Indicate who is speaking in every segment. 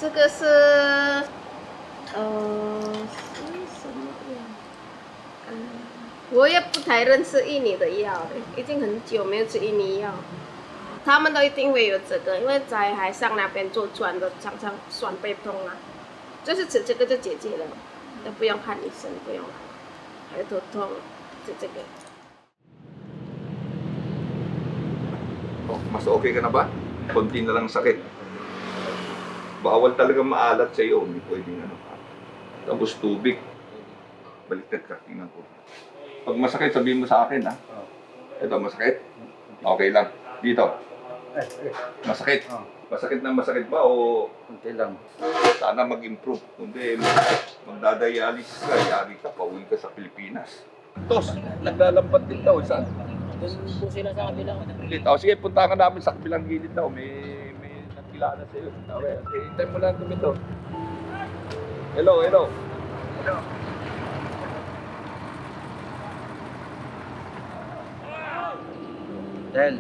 Speaker 1: 这个是什么药？我也不太认识印尼的药了，已经很久没有吃印尼药。他们都一定会有这个，因为在海上那边做船的常常酸背痛啊，就是吃这个就解决了，都不用看医生，不用，还有头痛，就这个。
Speaker 2: Oh, mas okay ka na ba? Konti na lang sakit. Bawal talaga maalat sa iyo, hindi pwedeng ano. Tapos tubig. Baliktad ka, tingnan ko. Pag masakit, sabihin mo sa akin, ha? Ito, masakit? Okay lang. Dito. Masakit. Masakit na masakit ba o
Speaker 3: Kunti lang.
Speaker 2: sana mag-improve? Kundi magdadialysis ka, yari ka, pauwi ka sa Pilipinas. Tos, naglalambat din daw, saan?
Speaker 3: Doon po sila sa kabilang.
Speaker 2: O sige, punta ka namin sa kabilang gilid daw. May nagkilala sa'yo. Okay, hintay mo lang tumito. Hello, hello.
Speaker 3: Dahil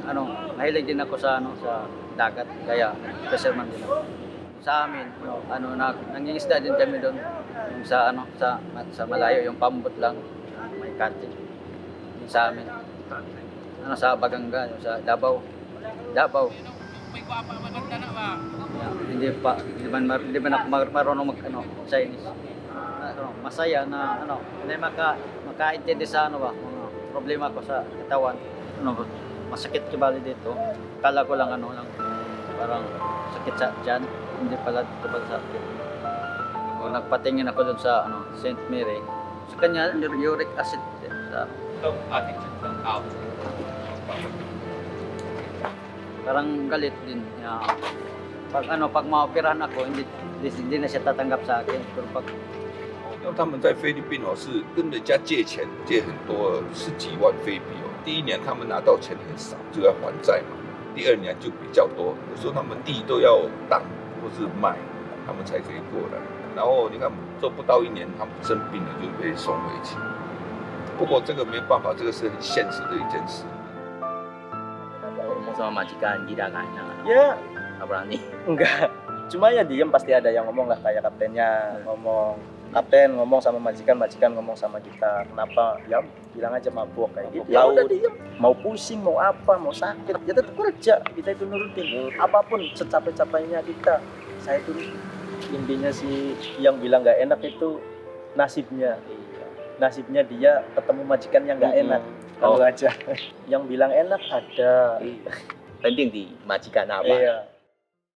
Speaker 3: mahilig din ako sa sa dagat, kaya fisherman din ako. Sa amin, nangingisda din kami doon yung sa sa malayo, yung pambot lang, may cutting. Yung sa amin. Sa Baganga, yung sa Davao. Yeah, hindi man ako marunong Chinese. Masaya na hindi makaintindi sa mga problema ko sa katawan. Masakit kibali dito. Kala ko lang parang sakit sa tiyan, hindi pala dito pala sa akin. Nagpatingin ako doon sa St. Mary. Sa kanya uric acid sa parang galit din. Pag maoperahan ako, hindi na siya tatanggap sa akin. Pero pag
Speaker 2: 因为他们在菲律宾是跟人家借钱，借很多10几万菲币哦。第一年他们拿到钱很少，就要还债嘛。第二年就比较多，有时候他们地都要当或是卖，他们才可以过来。然后你看做不到1年，他们生病了就被送回去。不过这个没有办法，这个是很现实的一件事。
Speaker 3: ngomong sama majikan, tidak kan?
Speaker 4: Ya,
Speaker 3: Nggak berani.
Speaker 4: enggak. Cuma ya diem pasti ada yang ngomong lah, kayak kaptennya ngomong. Kapten ngomong sama majikan ngomong sama kita. Kenapa? Ya bilang aja mabuk kayak gitu. Ya udah diem. Mau pusing, mau apa, mau sakit, ya tetap kerja. Kita itu nurutin. Apapun secapek-capeknya kita, saya turutin. Intinya sih yang bilang nggak enak itu nasibnya. Nasibnya dia ketemu majikan yang nggak enak. Tahu aja. Yang bilang enak ada.
Speaker 3: Penting di majikan apa?
Speaker 4: Iya.